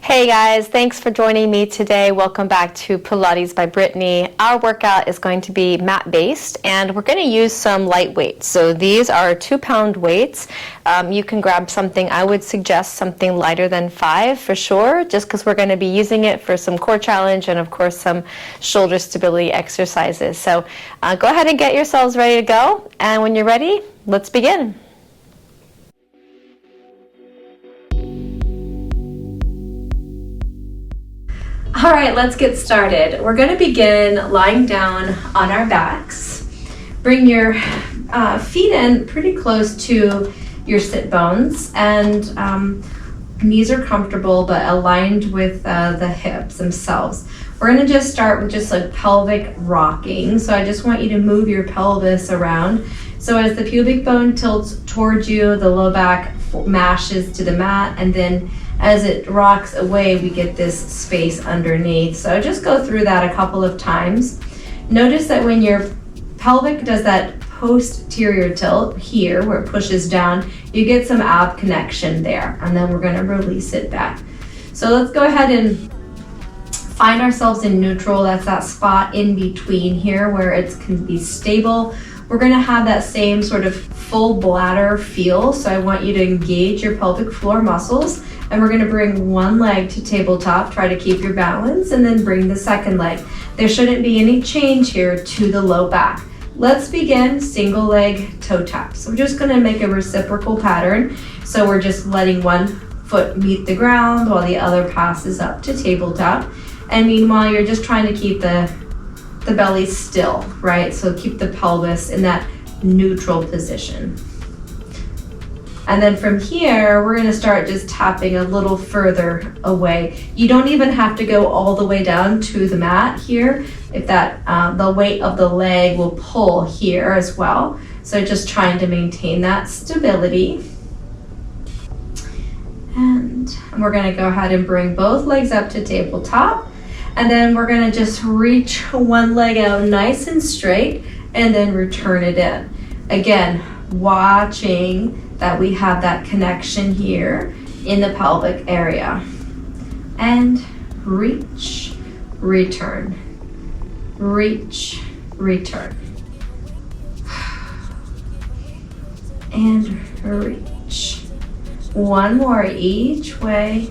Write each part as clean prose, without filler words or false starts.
Hey guys, thanks for joining me today. Welcome back to Pilates by Brittany. Our workout is going to be mat-based and we're going to use some light weights. So these are 2-pound weights. You can grab something, I would suggest something lighter than 5 for sure, just because we're going to be using it for some core challenge and of course some shoulder stability exercises. So go ahead and get yourselves ready to go. And when you're ready, let's begin. All right, let's get started. We're going to begin lying down on our backs. Bring your feet in pretty close to your sit bones, and knees are comfortable but aligned with the hips themselves. We're going to just start with just like pelvic rocking. So I just want you to move your pelvis around. So as the pubic bone tilts towards you, the low back mashes to the mat, and then as it rocks away, we get this space underneath. So just go through that a couple of times. Notice that when your pelvic does that posterior tilt here, where it pushes down, you get some ab connection there, and then we're going to release it back. So let's go ahead and find ourselves in neutral. That's that spot in between here where it can be stable. We're going to have that same sort of full bladder feel. So I want you to engage your pelvic floor muscles. And we're going to bring one leg to tabletop, try to keep your balance, and then bring the second leg. There shouldn't be any change here to the low back. Let's begin single leg toe taps. So we're just going to make a reciprocal pattern. So we're just letting one foot meet the ground while the other passes up to tabletop. And meanwhile, you're just trying to keep the belly still, right? So keep the pelvis in that neutral position. And then from here, we're going to start just tapping a little further away. You don't even have to go all the way down to the mat here. If that, the weight of the leg will pull here as well. So just trying to maintain that stability. And we're going to go ahead and bring both legs up to tabletop. And then we're going to just reach one leg out nice and straight and then return it in. Again, watching that we have that connection here in the pelvic area. And reach, return, reach, return. And reach. One more each way.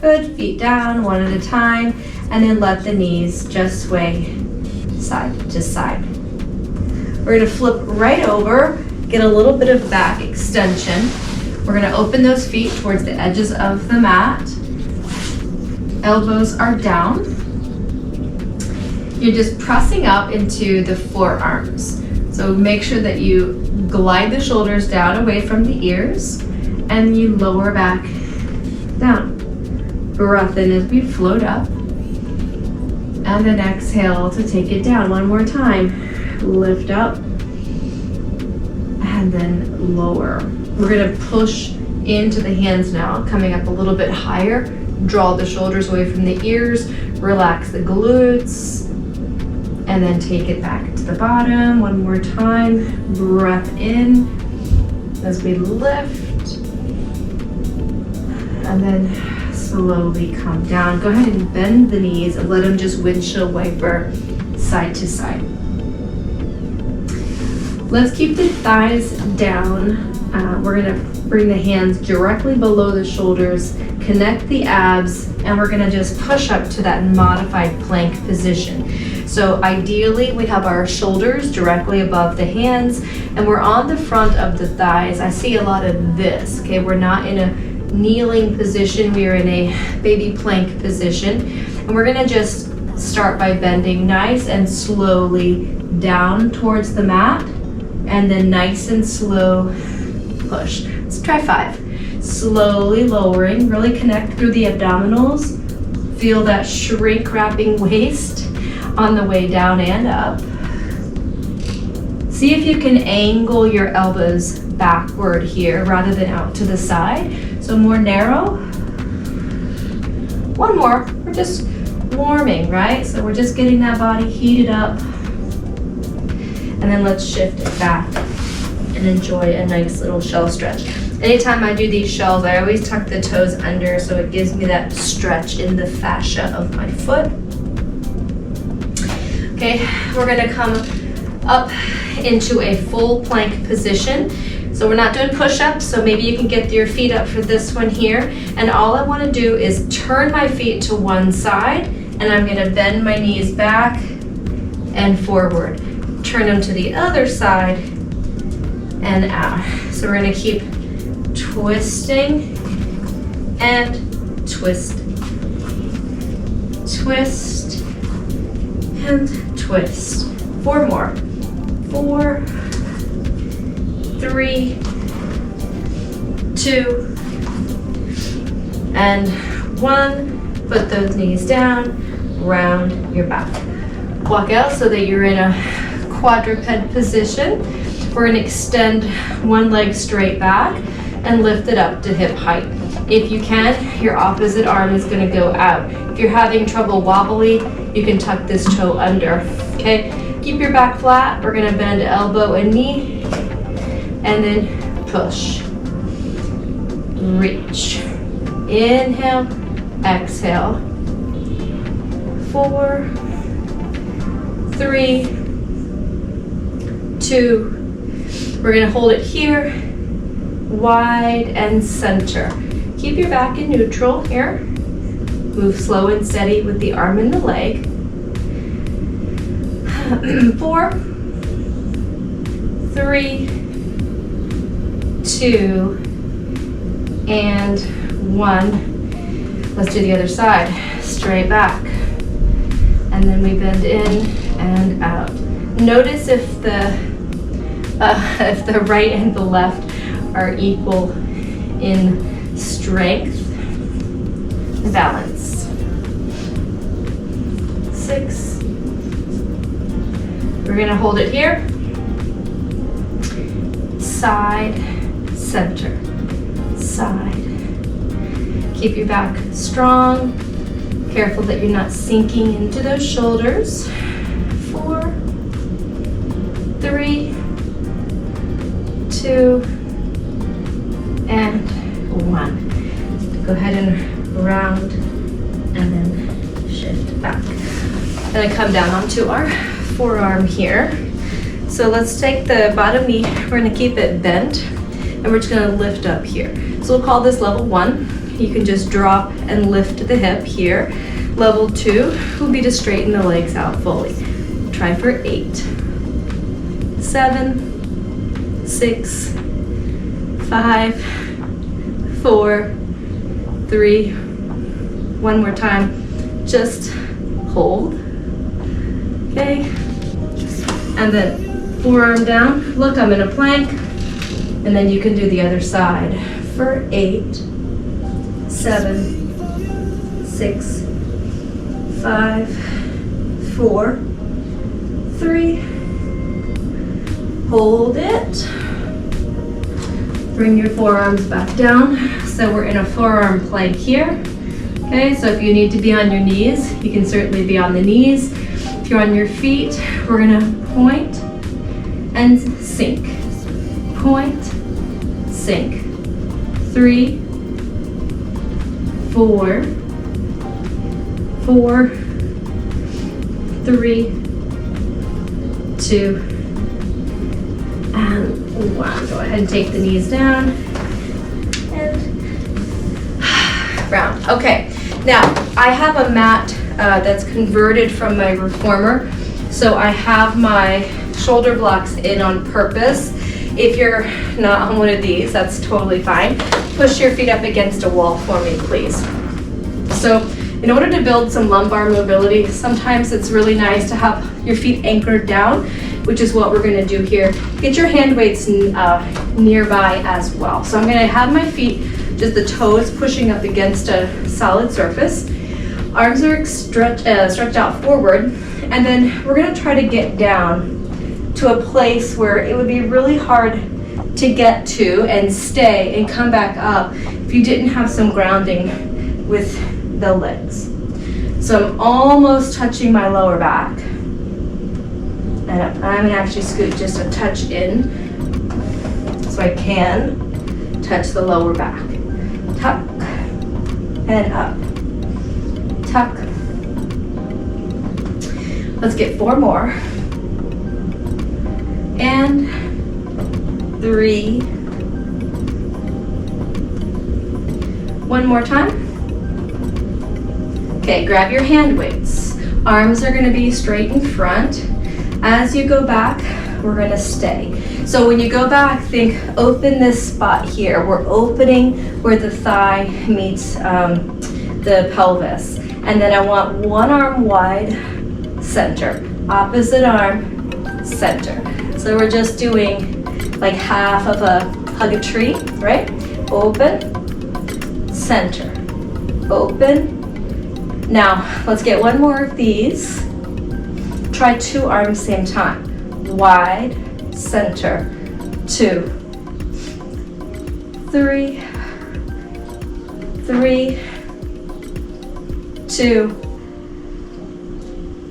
Good, feet down, one at a time, and then let the knees just sway side to side. We're going to flip right over, get a little bit of back extension. We're going to open those feet towards the edges of the mat. Elbows are down. You're just pressing up into the forearms. So make sure that you glide the shoulders down away from the ears and you lower back down. Breath in as we float up. And then exhale to take it down one more time. Lift up and then lower. We're going to push into the hands now, coming up a little bit higher. Draw the shoulders away from the ears, relax the glutes, and then take it back to the bottom. One more time. Breath in as we lift, and then slowly come down. Go ahead and bend the knees and let them just windshield wiper side to side. Let's keep the thighs down. We're going to bring the hands directly below the shoulders, connect the abs, and we're going to just push up to that modified plank position. So ideally, we have our shoulders directly above the hands, and we're on the front of the thighs. I see a lot of this, okay? We're not in a kneeling position. We are in a baby plank position. And we're going to just start by bending nice and slowly down towards the mat. And then nice and slow push. Let's try 5. Slowly lowering, really connect through the abdominals. Feel that shrink wrapping waist on the way down and up. See if you can angle your elbows backward here rather than out to the side. So more narrow. One more. We're just warming, right? So we're just getting that body heated up. And then let's shift it back and enjoy a nice little shell stretch. Anytime I do these shells, I always tuck the toes under so it gives me that stretch in the fascia of my foot. Okay, we're gonna come up into a full plank position. So we're not doing push-ups, so maybe you can get your feet up for this one here. And all I wanna do is turn my feet to one side, and I'm gonna bend my knees back and forward. Turn them to the other side and out. So we're gonna keep twisting and twist. Twist and twist. 4 more. 4, 3, 2, and 1. Put those knees down, round your back. Walk out so that you're in a quadruped position. We're going to extend one leg straight back and lift it up to hip height. If you can, your opposite arm is going to go out. If you're having trouble wobbly, you can tuck this toe under. Okay, keep your back flat. We're going to bend elbow and knee, and then push. Reach. Inhale, exhale. 4, 3, 2. We're going to hold it here, wide and center. Keep your back in neutral here. Move slow and steady with the arm and the leg. 4, 3, 2, and 1. Let's do the other side. Straight back. And then we bend in and out. Notice if the right and the left are equal in strength and balance. 6. We're going to hold it here. Side, center, side. Keep your back strong. Careful that you're not sinking into those shoulders. 4, 3, 2, and 1. Go ahead and round and then shift back. Then I come down onto our forearm here. So let's take the bottom knee, we're going to keep it bent, and we're just going to lift up here. So we'll call this level 1. You can just drop and lift the hip here. Level 2 will be to straighten the legs out fully. Try for 8, 7, 6, 5, 4, 3, one more time. Just hold. Okay. And then forearm down. Look, I'm in a plank. And then you can do the other side for 8, 7, 6, 5, 4, 3. Hold it. Bring your forearms back down. So we're in a forearm plank here. Okay, so if you need to be on your knees, you can certainly be on the knees. If you're on your feet, we're gonna point and sink. Point, sink. 3, 4, 4, 3, 2, and 1. Go ahead and take the knees down and round. Okay, now I have a mat that's converted from my reformer, so I have my shoulder blocks in on purpose. If you're not on one of these, that's totally fine. Push your feet up against a wall for me, please. So in order to build some lumbar mobility, sometimes it's really nice to have your feet anchored down, which is what we're going to do here. Get your hand weights nearby as well. So I'm going to have my feet, just the toes pushing up against a solid surface. Arms are stretched out forward, and then we're going to try to get down to a place where it would be really hard to get to and stay and come back up if you didn't have some grounding with the legs. So I'm almost touching my lower back. And I'm gonna actually scoot just a touch in so I can touch the lower back. Tuck and up. Tuck. Let's get 4 more. And 3. One more time. Okay, grab your hand weights. Arms are going to be straight in front. As you go back, we're going to stay. So when you go back, think open this spot here. We're opening where the thigh meets the pelvis. And then I want one arm wide, center. Opposite arm, center. So we're just doing like half of a hug a tree, right? Open, center, open. Now, let's get one more of these. Try 2 arms same time. Wide, center, 2, 3, 3, 2,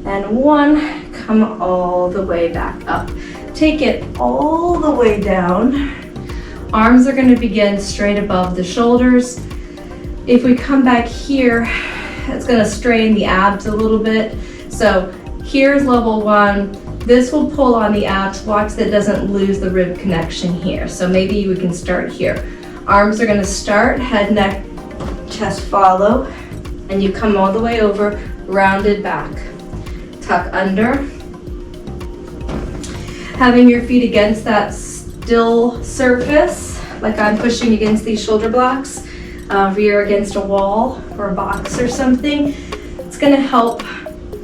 and 1. Come all the way back up. Take it all the way down. Arms are going to begin straight above the shoulders. If we come back here, it's going to strain the abs a little bit. So here's level 1. This will pull on the abs. Watch that it doesn't lose the rib connection here. So maybe we can start here. Arms are going to start, head, neck, chest follow, and you come all the way over, rounded back. Tuck under. Having your feet against that still surface, like I'm pushing against these shoulder blocks. If you're against a wall or a box or something, it's going to help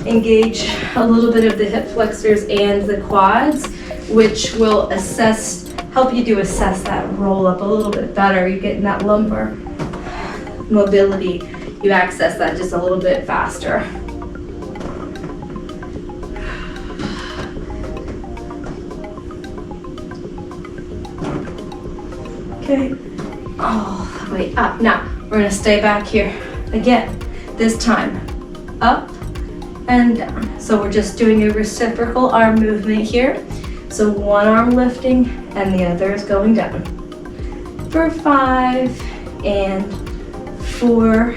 engage a little bit of the hip flexors and the quads, which will help you to assess that roll up a little bit better. You're getting that lumbar mobility. You access that just a little bit faster. Okay, all the way up. Now, we're gonna stay back here. Again, this time, up and down. So we're just doing a reciprocal arm movement here. So one arm lifting and the other is going down. For 5 and 4,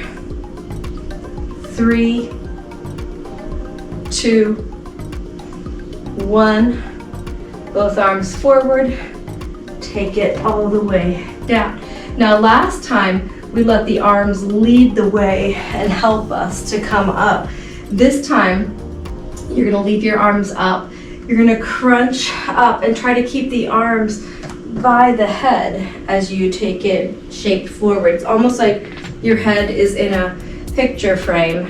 3, 2, 1. Both arms forward. Take it all the way down. Now last time we let the arms lead the way and help us to come up. This time you're going to leave your arms up. You're going to crunch up and try to keep the arms by the head as you take it shaped forward. It's almost like your head is in a picture frame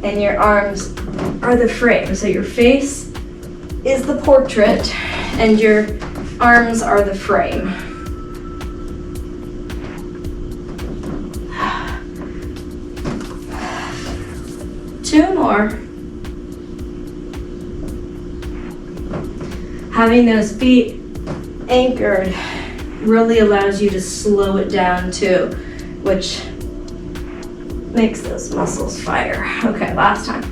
and your arms are the frame. So your face is the portrait and your arms are the frame. Two more. Having those feet anchored really allows you to slow it down too, which makes those muscles fire. Okay, last time.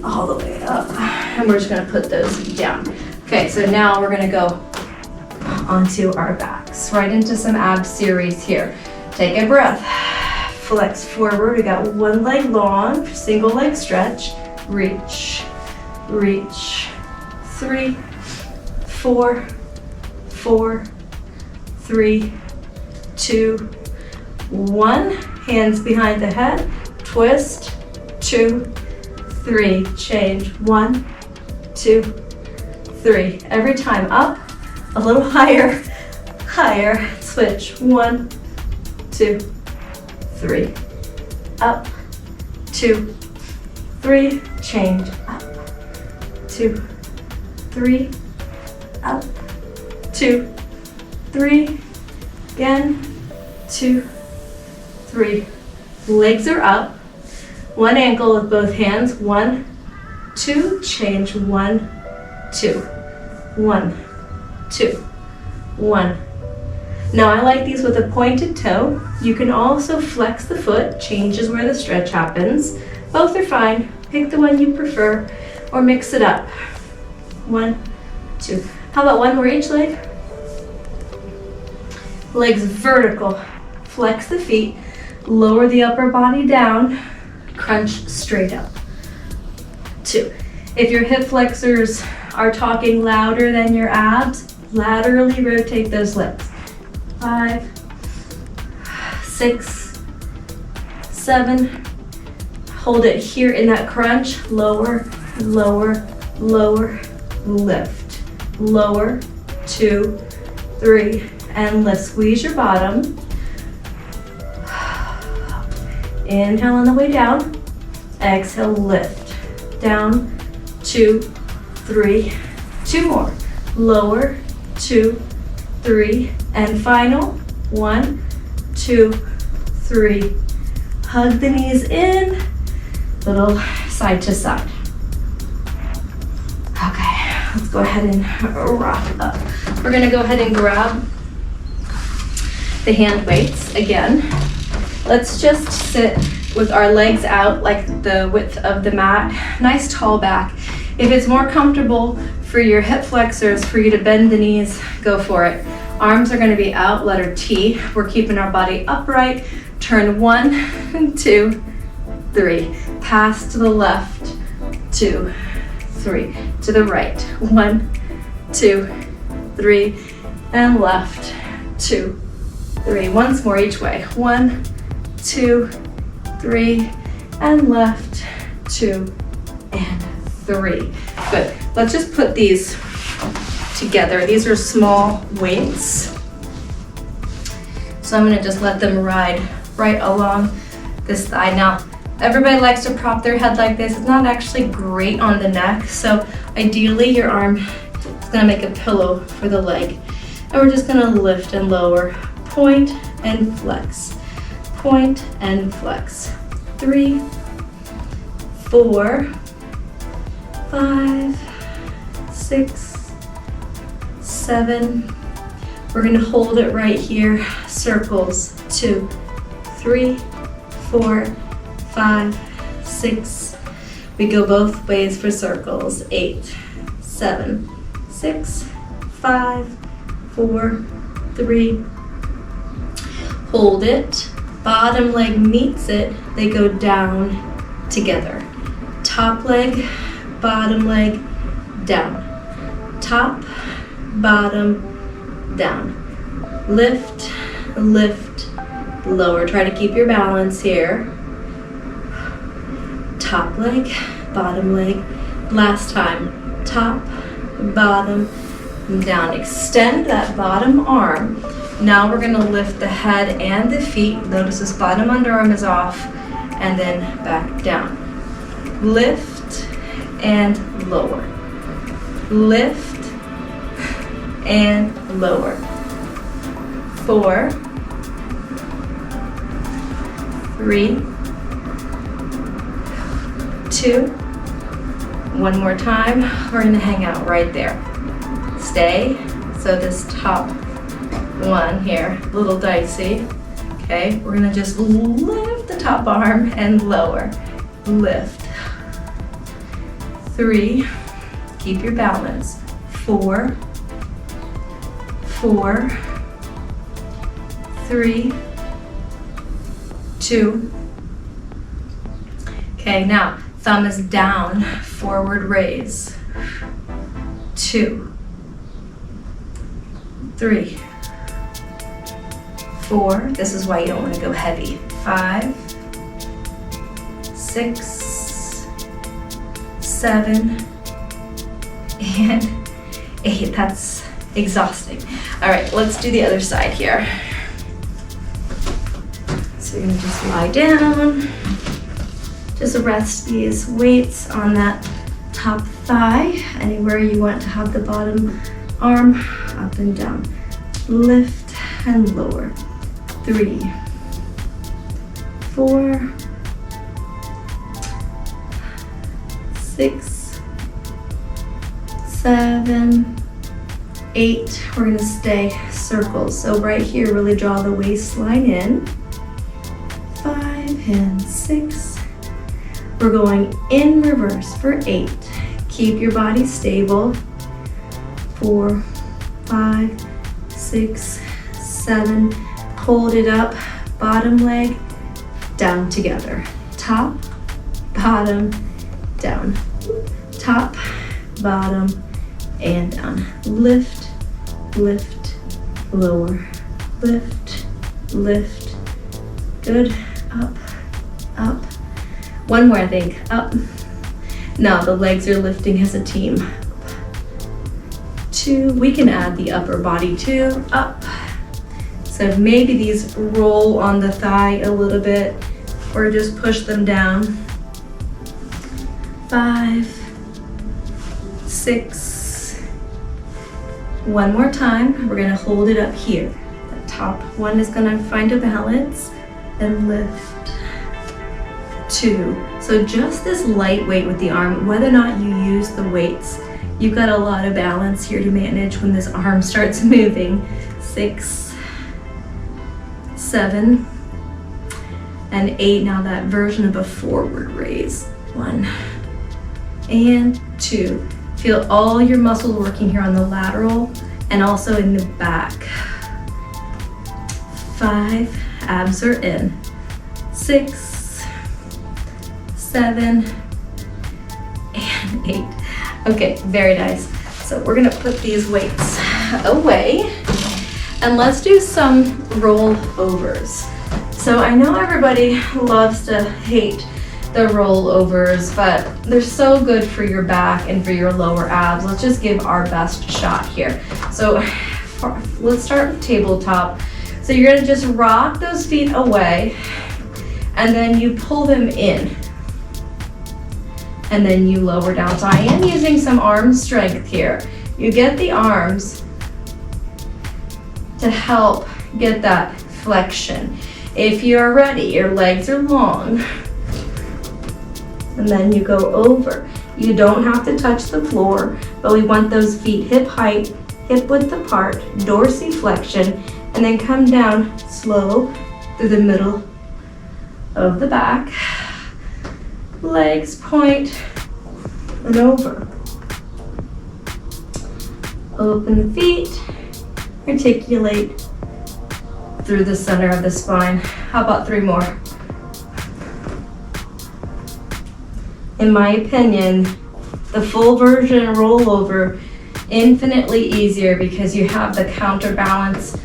All the way up. And we're just gonna put those down. Okay, so now we're gonna go onto our backs, right into some ab series here. Take a breath. Flex forward. We got one leg long, single leg stretch. Reach, reach. 3, 4, 4, 3, 2, 1. Hands behind the head. Twist. 2, 3. Change. 1, 2, 3. Every time up. A little higher, higher. Switch. 1, 2, 3. Up. 2, 3. Change. Up. 2, 3. Up. 2, 3. Again. 2, 3. Legs are up. One ankle with both hands. 1, 2. Change. 1, 2. 1, 2, 1. Now I like these with a pointed toe. You can also flex the foot, changes where the stretch happens. Both are fine. Pick the one you prefer or mix it up. 1, 2. How about one more each leg? Legs vertical. Flex the feet. Lower the upper body down. Crunch straight up. 2. If your hip flexors are talking louder than your abs, laterally rotate those legs. 5, 6, 7. Hold it here in that crunch. Lower, lower, lower, lift. Lower, 2, 3, and lift. Squeeze your bottom. Inhale on the way down. Exhale, lift. Down, 2, 3. 2 more. Lower, 2, 3, and final. 1, 2, 3. Hug the knees in. Little side to side. Okay, let's go ahead and rock up. We're gonna go ahead and grab the hand weights again. Let's just sit with our legs out like the width of the mat. Nice tall back. If it's more comfortable for your hip flexors for you to bend the knees, go for it. Arms are gonna be out, letter T. We're keeping our body upright. Turn 1, 2, 3. Pass to the left, 2, 3. To the right, 1, 2, 3. And left, 2, 3. Once more each way. 1, 2, 3. And left, 2, and 3. Good. Let's just put these together. These are small weights. So I'm gonna just let them ride right along this thigh. Now, everybody likes to prop their head like this. It's not actually great on the neck, so ideally your arm is gonna make a pillow for the leg. And we're just gonna lift and lower, point and flex, point and flex. 3, 4, 5, 6, 7. We're gonna hold it right here. Circles, 2, 3, 4, 5, 6. We go both ways for circles. 8, 7, 6, 5, 4, 3. Hold it. Bottom leg meets it. They go down together. Top leg, bottom leg, down. Top, bottom, down. Lift, lift, lower. Try to keep your balance here. Top leg, bottom leg. Last time. Top, bottom, down. Extend that bottom arm. Now we're gonna lift the head and the feet. Notice this bottom underarm is off, and then back down. Lift and lower. Lift and lower. 4, 3, 2. One more time. We're gonna hang out right there. Stay. So this top one here, a little dicey. Okay, we're gonna just lift the top arm and lower. Lift. 3. Keep your balance. 4, 4, 3, 2. Okay, now thumb is down, forward raise. 2, 3, 4. This is why you don't want to go heavy. 5, 6, 7, and 8. That's exhausting. All right, let's do the other side here. So you're gonna just lie down. Just rest these weights on that top thigh, anywhere you want to have the bottom arm, up and down. Lift and lower. 3, 4, 6, 7, 8. We're gonna stay circles. So right here, really draw the waistline in. 5 and 6. We're going in reverse for 8. Keep your body stable. 4, 5, 6, 7. Hold it up, bottom leg, down together. Top, bottom, down. Top, bottom, and down. Lift, lift, lower. Lift, lift. Good. Up, up. One more, I think. Up. Now the legs are lifting as a team. 2. We can add the upper body too. Up. So maybe these roll on the thigh a little bit or just push them down. 5, 6. One more time. We're gonna hold it up here. The top one is gonna find a balance and lift. 2. So just this light weight with the arm, whether or not you use the weights, you've got a lot of balance here to manage when this arm starts moving. 6, 7, and 8. Now that version of a forward raise. 1 and 2. Feel all your muscles working here on the lateral and also in the back. 5, abs are in. 6, 7, and 8. Okay, very nice. So we're gonna put these weights away and let's do some rollovers. So I know everybody loves to hate the rollovers, but they're so good for your back and for your lower abs. Let's just give our best shot here. So let's start with tabletop. So you're gonna just rock those feet away and then you pull them in. And then you lower down. So I am using some arm strength here. You get the arms to help get that flexion. If you're ready, your legs are long. And then you go over. You don't have to touch the floor, but we want those feet hip height, hip width apart, dorsiflexion, and then come down slow through the middle of the back. Legs point and over. Open the feet, articulate through the center of the spine. How about 3 more? In my opinion, the full version rollover, infinitely easier because you have the counterbalance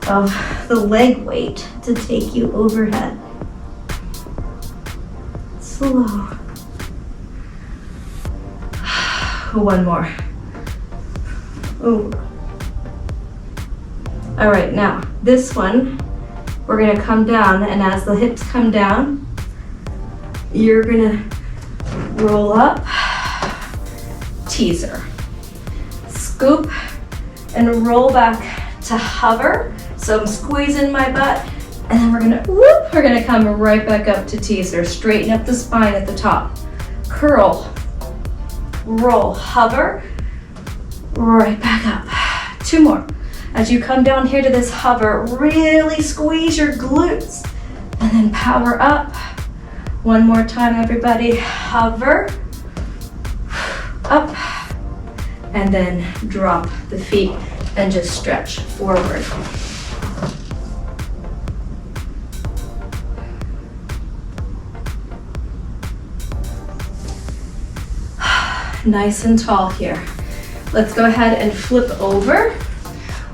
of the leg weight to take you overhead. Slow. 1 more. Over. All right, now this one, we're gonna come down, and as the hips come down, you're gonna roll up, teaser. Scoop and roll back to hover. So I'm squeezing my butt, and then we're gonna come right back up to teaser. Straighten up the spine at the top. Curl, roll, hover, right back up. 2 more. As you come down here to this hover, really squeeze your glutes, and then power up. 1 more time, everybody. Hover, up, and then drop the feet and just stretch forward. Nice and tall here. Let's go ahead and flip over.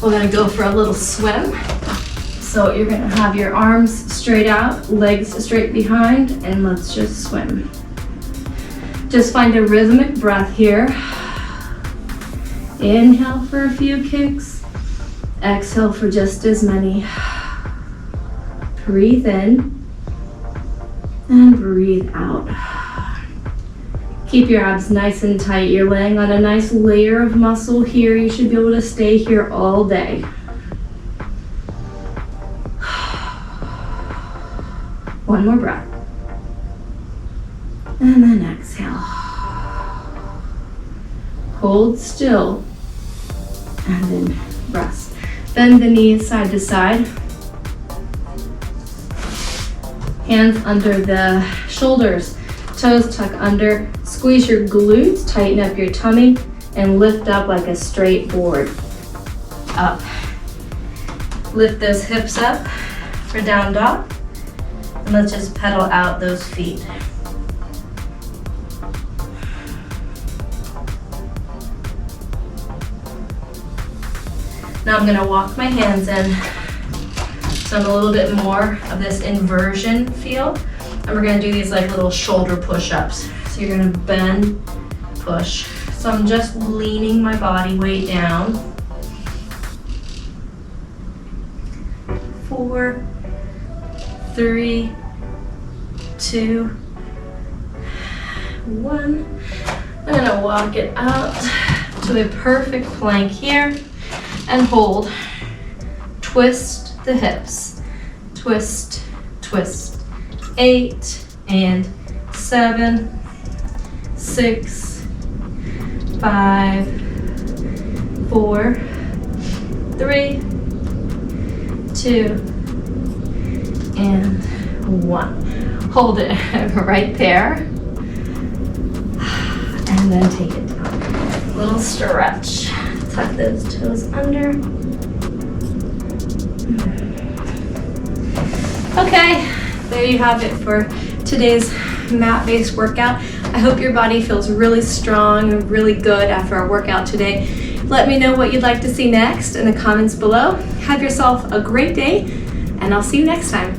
We're gonna go for a little swim. So you're gonna have your arms straight out, legs straight behind, and let's just swim. Just find a rhythmic breath here. Inhale for a few kicks. Exhale for just as many. Breathe in and breathe out. Keep your abs nice and tight. You're laying on a nice layer of muscle here. You should be able to stay here all day. One more breath. And then exhale. Hold still. And then rest. Bend the knees side to side. Hands under the shoulders. Toes tuck under. Squeeze your glutes, tighten up your tummy, and lift up like a straight board. Up. Lift those hips up for down dog. And let's just pedal out those feet. Now I'm gonna walk my hands in. So I'm a little bit more of this inversion feel. And we're gonna do these like little shoulder push-ups. So you're gonna bend, push. So I'm just leaning my body weight down. 4, 3, 2, 1. I'm gonna walk it out to a perfect plank here and hold. Twist the hips. Twist, twist. 8 and 7, 6, 5, 4, 3, 2, and 1. Hold it right there. And then take it down. Little stretch. Tuck those toes under. Okay, there you have it for today's mat-based workout. I hope your body feels really strong and really good after our workout today. Let me know what you'd like to see next in the comments below. Have yourself a great day, and I'll see you next time.